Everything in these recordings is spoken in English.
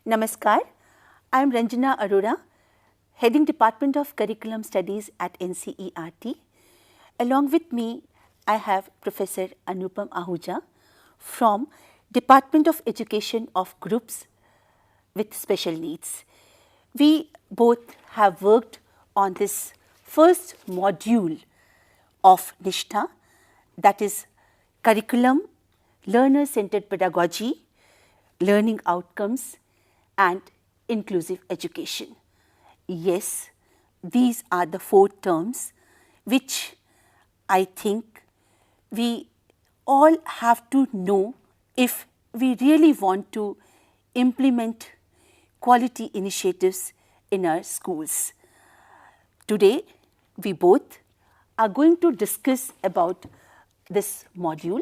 Namaskar, I am Ranjana Arora, heading Department of Curriculum Studies at NCERT. Along with me, I have Professor Anupam Ahuja from Department of Education of Groups with Special Needs. We both have worked on this first module of NISHTHA, that is Curriculum, Learner-Centered Pedagogy, Learning Outcomes and Inclusive Education. Yes, these are the 4 terms which I think we all have to know if we really want to implement quality initiatives in our schools. Today, we both are going to discuss about this module.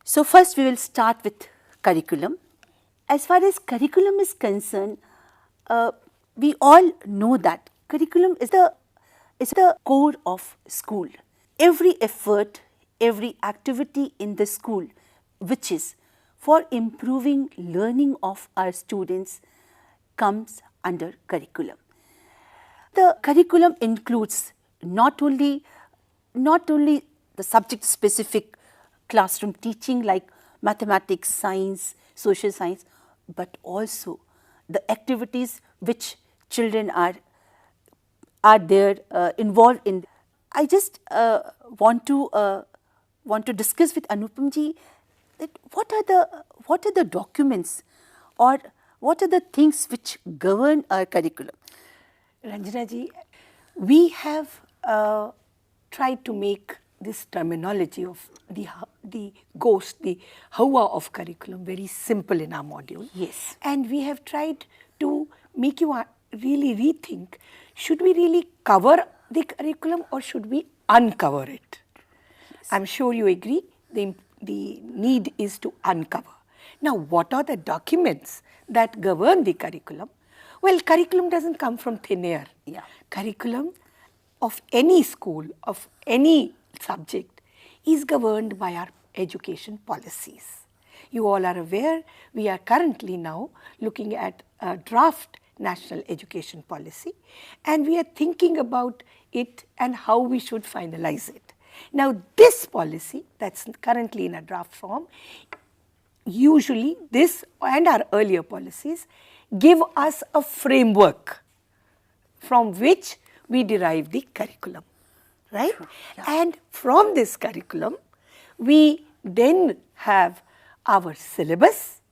So first we will start with curriculum. As far as curriculum is concerned, we all know that curriculum is the core of school. Every effort, every activity in the school which is for improving learning of our students comes under curriculum. The curriculum includes not only the subject specific classroom teaching like mathematics, science, social science, but also the activities which children are there involved in. I just want to discuss with Anupam ji that what are the documents or what are the things which govern our curriculum. Ranjana ji, we have tried to make this terminology of the ghost, the hawa of curriculum very simple in our module. Yes. And we have tried to make you really rethink, should we really cover the curriculum or should we uncover it? Yes. I'm sure you agree the need is to uncover. Now, what are the documents that govern the curriculum? Well, curriculum doesn't come from thin air. Yeah. Curriculum of any school, of any subject is governed by our education policies. You all are aware we are currently now looking at a draft national education policy and we are thinking about it and how we should finalize it. Now this policy that's currently in a draft form, usually this and our earlier policies give us a framework from which we derive the curriculum. Right? Sure. Yeah. And from this curriculum, we then have our syllabus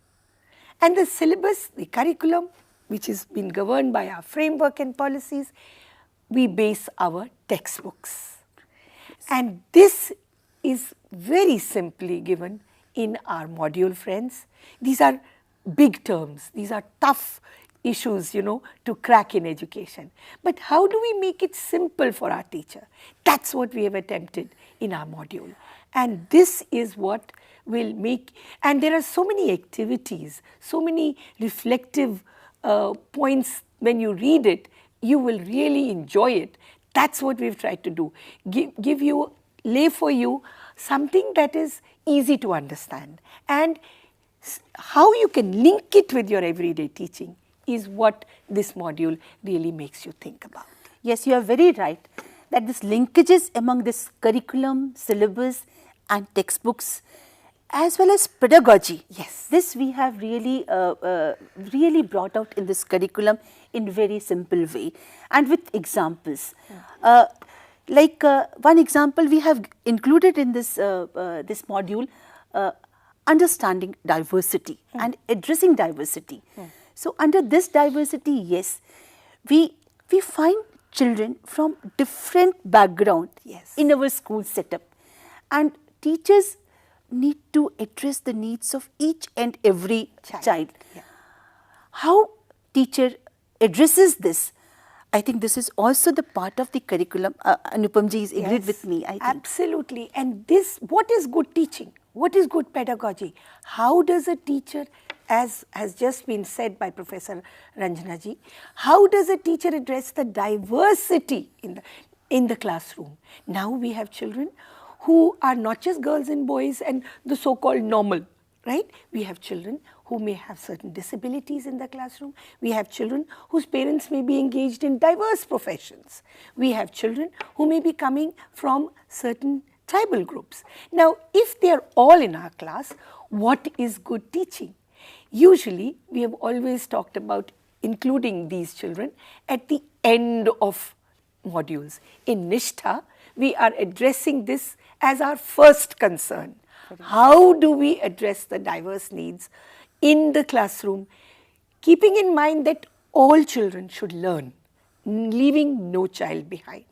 and the syllabus, the curriculum which has been governed by our framework and policies, we base our textbooks. Yes. And this is very simply given in our module, friends. These are big terms, these are tough issues, to crack in education. But how do we make it simple for our teacher? That's what we have attempted in our module. And this is what will make, and there are so many activities, so many reflective points when you read it, you will really enjoy it. That's what we've tried to do. Lay for you something that is easy to understand. And how you can link it with your everyday teaching is what this module really makes you think about. Yes, you are very right that this linkages among this curriculum, syllabus and textbooks as well as pedagogy. Yes. This we have really brought out in this curriculum in very simple way and with examples. One example we have included in this module, understanding diversity and addressing diversity. So under this diversity, yes, we find children from different background in our school setup, and teachers need to address the needs of each and every child. Yeah. How teacher addresses this, I think this is also the part of the curriculum. Anupam ji is agreed with me, I think. Absolutely. And this, what is good teaching? What is good pedagogy? How does a teacher, as has just been said by Professor Ranjana ji, how does a teacher address the diversity in the classroom? Now we have children who are not just girls and boys and the so-called normal, right? We have children who may have certain disabilities in the classroom. We have children whose parents may be engaged in diverse professions. We have children who may be coming from certain tribal groups. Now, if they are all in our class, what is good teaching? Usually, we have always talked about including these children at the end of modules. In NISHTHA, we are addressing this as our first concern. How do we address the diverse needs in the classroom, keeping in mind that all children should learn, leaving no child behind?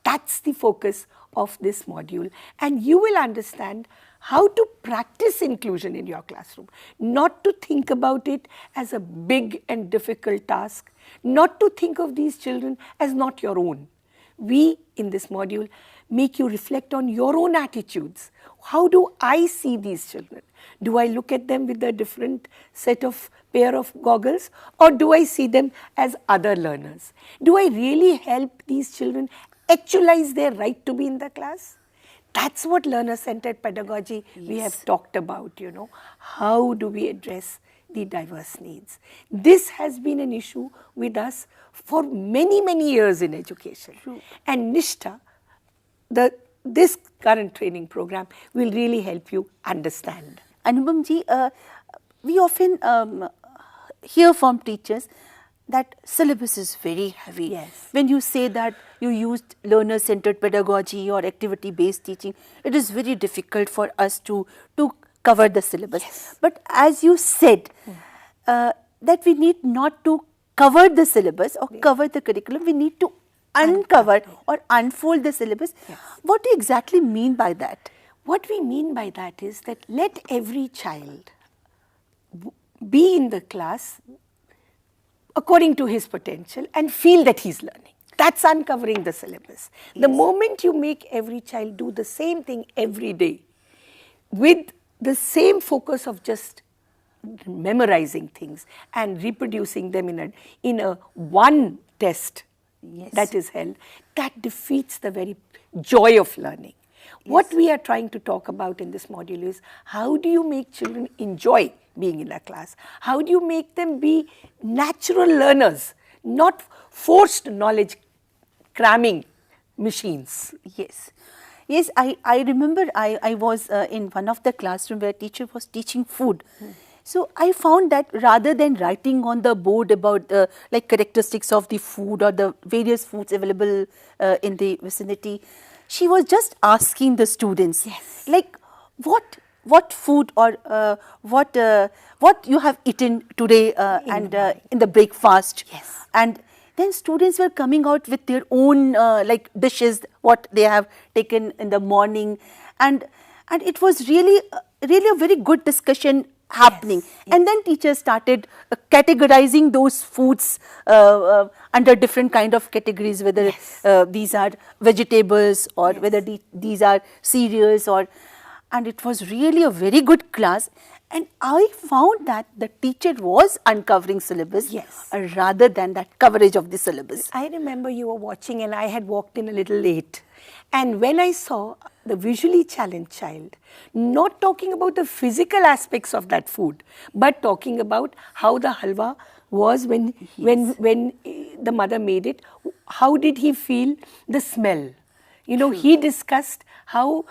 That's the focus of this module, and you will understand how to practice inclusion in your classroom, not to think about it as a big and difficult task, not to think of these children as not your own. We, in this module, make you reflect on your own attitudes. How do I see these children? Do I look at them with a different set of pair of goggles, or do I see them as other learners? Do I really help these children actualize their right to be in the class? That's what learner-centered pedagogy we have talked about, you know. How do we address the diverse needs? This has been an issue with us for many, many years in education. True. And NISHTHA, this current training program will really help you understand. Anupam ji, we often hear from teachers that syllabus is very heavy. Yes. When you say that you used learner-centered pedagogy or activity-based teaching, it is very difficult for us to cover the syllabus. Yes. But as you said, that we need not to cover the syllabus or cover the curriculum, we need to uncover or unfold the syllabus. Yes. What do you exactly mean by that? What we mean by that is that let every child be in the class according to his potential and feel that he's learning. That's uncovering the syllabus. Yes. The moment you make every child do the same thing every day with the same focus of just memorizing things and reproducing them in a one test that is held, that defeats the very joy of learning. What we are trying to talk about in this module is how do you make children enjoy being in a class? How do you make them be natural learners, not forced knowledge cramming machines? Yes. Yes, I remember I was in one of the classroom where teacher was teaching food. So I found that rather than writing on the board about like characteristics of the food or the various foods available in the vicinity, she was just asking the students, like what food or what you have eaten today and in the breakfast. Yes. And then students were coming out with their own like dishes, what they have taken in the morning, and it was really a very good discussion happening. Yes. And then teachers started categorizing those foods under different kind of categories, whether these are vegetables or whether these are cereals, and it was really a very good class. And I found that the teacher was uncovering syllabus rather than that coverage of the syllabus. I remember you were watching and I had walked in a little late. And when I saw the visually challenged child, not talking about the physical aspects of that food, but talking about how the halwa was when the mother made it, how did he feel the smell? You know, he discussed how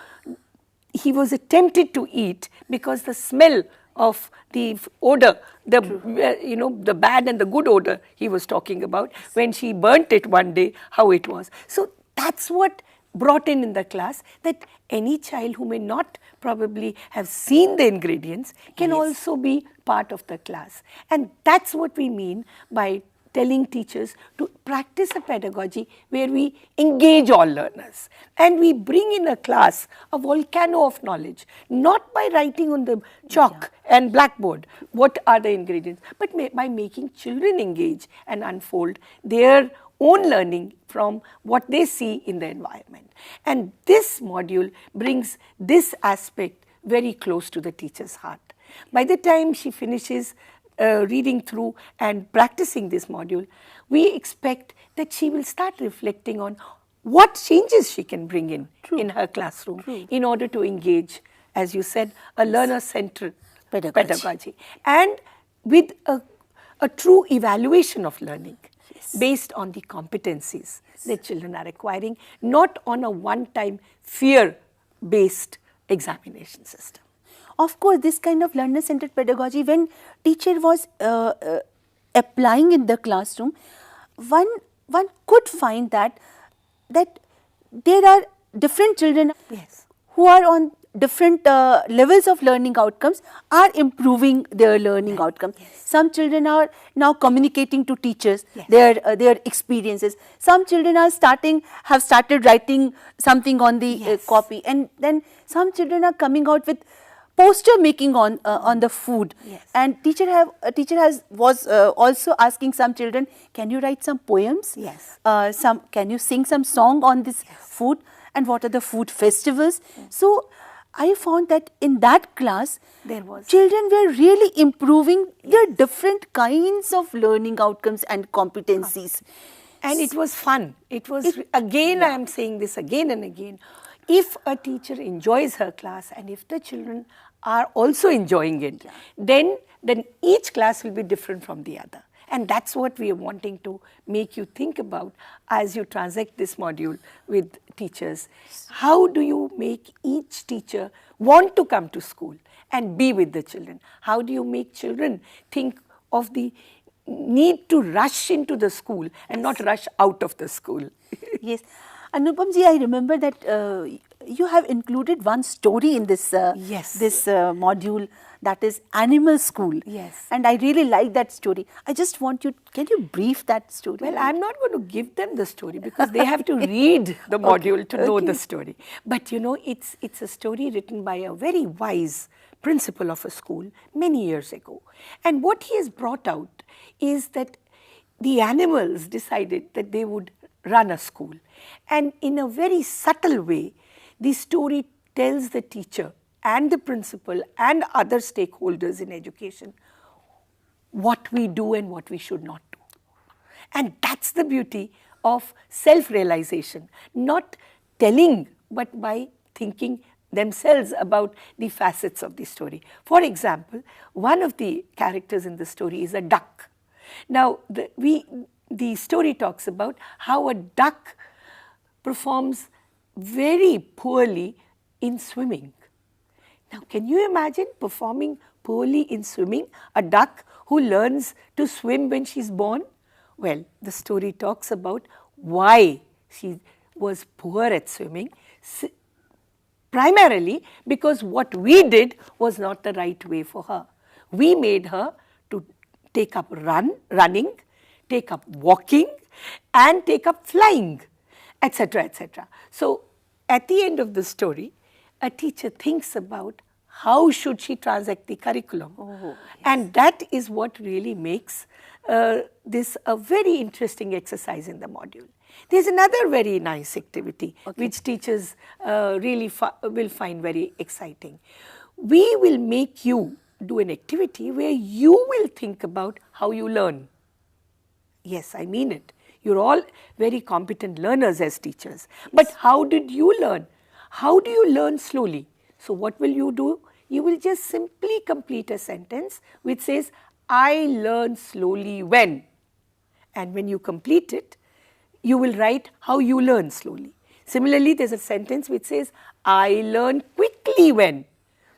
he was tempted to eat because the smell of the odor, the bad and the good odor he was talking about, when she burnt it one day, how it was. So that's what brought in the class, that any child who may not probably have seen the ingredients can also be part of the class. And that's what we mean by telling teachers to practice a pedagogy where we engage all learners and we bring in a class a volcano of knowledge, not by writing on the chalk and blackboard what are the ingredients, but by making children engage and unfold their own learning from what they see in the environment. And this module brings this aspect very close to the teacher's heart. By the time she finishes reading through and practicing this module, we expect that she will start reflecting on what changes she can bring in her classroom in order to engage, as you said, a learner-centered pedagogy. And with a true evaluation of learning based on the competencies that children are acquiring, not on a one-time fear-based examination system. Of course, this kind of learner-centered pedagogy, when teacher was applying in the classroom, one could find that there are different children who are on different levels of learning outcomes are improving their learning outcomes. Some children are now communicating to teachers their experiences. Some children have started writing something on the copy, and then some children are coming out with poster making on the food. And teacher was also asking some children, can you write some poems? Can you sing some song on this food, and what are the food festivals? So I found that in that class, children were really improving their different kinds of learning outcomes and competencies. And it was fun. It was, again, I am saying this again and again, if a teacher enjoys her class and if the children are also enjoying it, then each class will be different from the other. And that's what we are wanting to make you think about as you transact this module with teachers. How do you make each teacher want to come to school and be with the children? How do you make children think of the need to rush into the school and not rush out of the school? Yes. Anupam ji, I remember that you have included one story in this module, that is Animal School. And I really like that story. I just want you, can you brief that story? Well, I'm not going to give them the story because they have to read the module to know the story. But you know, it's a story written by a very wise principal of a school many years ago. And what he has brought out is that the animals decided that they would run a school. And in a very subtle way, the story tells the teacher and the principal and other stakeholders in education what we do and what we should not do. And that's the beauty of self-realization, not telling, but by thinking themselves about the facets of the story. For example, one of the characters in the story is a duck. Now, the story talks about how a duck performs very poorly in swimming. Now, can you imagine performing poorly in swimming? A duck who learns to swim when she's born? Well, the story talks about why she was poor at swimming. Primarily because what we did was not the right way for her. We made her to take up running, take up walking, and take up flying, etc., etc. So, at the end of the story, a teacher thinks about how should she transact the curriculum. And that is what really makes this a very interesting exercise in the module. There's another very nice activity which teachers really will find very exciting. We will make you do an activity where you will think about how you learn. Yes, I mean it. You're all very competent learners as teachers. But how did you learn? How do you learn slowly? So what will you do? You will just simply complete a sentence which says, I learn slowly when. And when you complete it, you will write how you learn slowly. Similarly, there's a sentence which says, I learn quickly when.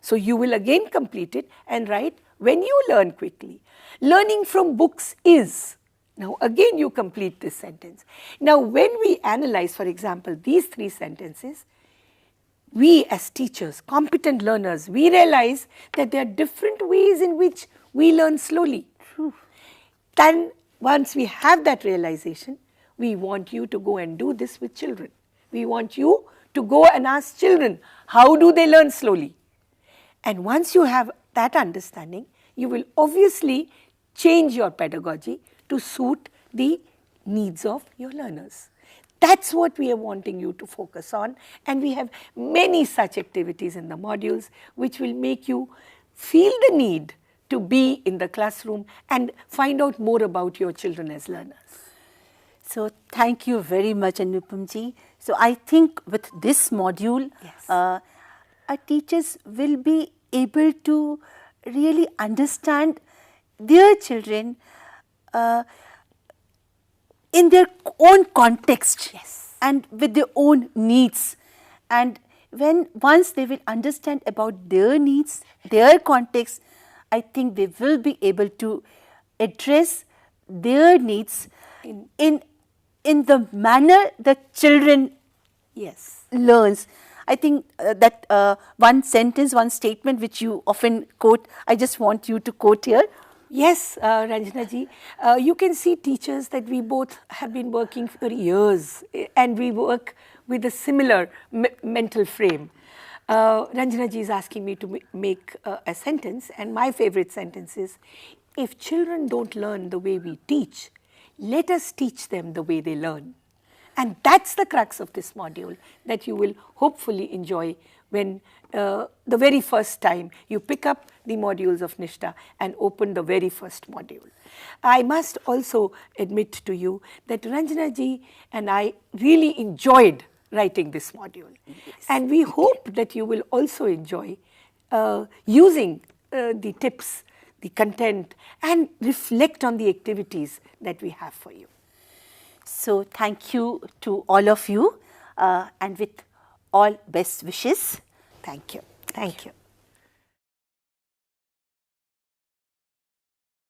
So you will again complete it and write when you learn quickly. Learning from books is. Now again you complete this sentence. Now when we analyze, for example, these three sentences, we as teachers, competent learners, we realize that there are different ways in which we learn slowly. Then once we have that realization, we want you to go and do this with children. We want you to go and ask children, how do they learn slowly? And once you have that understanding, you will obviously change your pedagogy to suit the needs of your learners. That's what we are wanting you to focus on, and we have many such activities in the modules which will make you feel the need to be in the classroom and find out more about your children as learners. So thank you very much, Anupam ji. So I think with this module, our teachers will be able to really understand their children in their own context. Yes. And with their own needs. And once they will understand about their needs, their context, I think they will be able to address their needs in the manner the children Yes. learns. I think that one sentence, one statement which you often quote, I just want you to quote here. Yes, Ranjana ji, you can see teachers that we both have been working for years and we work with a similar mental frame. Ranjana ji is asking me to make a sentence, and my favorite sentence is, if children don't learn the way we teach, let us teach them the way they learn. And that's the crux of this module that you will hopefully enjoy when the very first time you pick up the modules of NISHTHA and open the very first module. I must also admit to you that Ranjana ji and I really enjoyed writing this module. Yes. And we hope that you will also enjoy using the tips, the content, and reflect on the activities that we have for you. So thank you to all of you, and with all best wishes. Thank you. Thank you.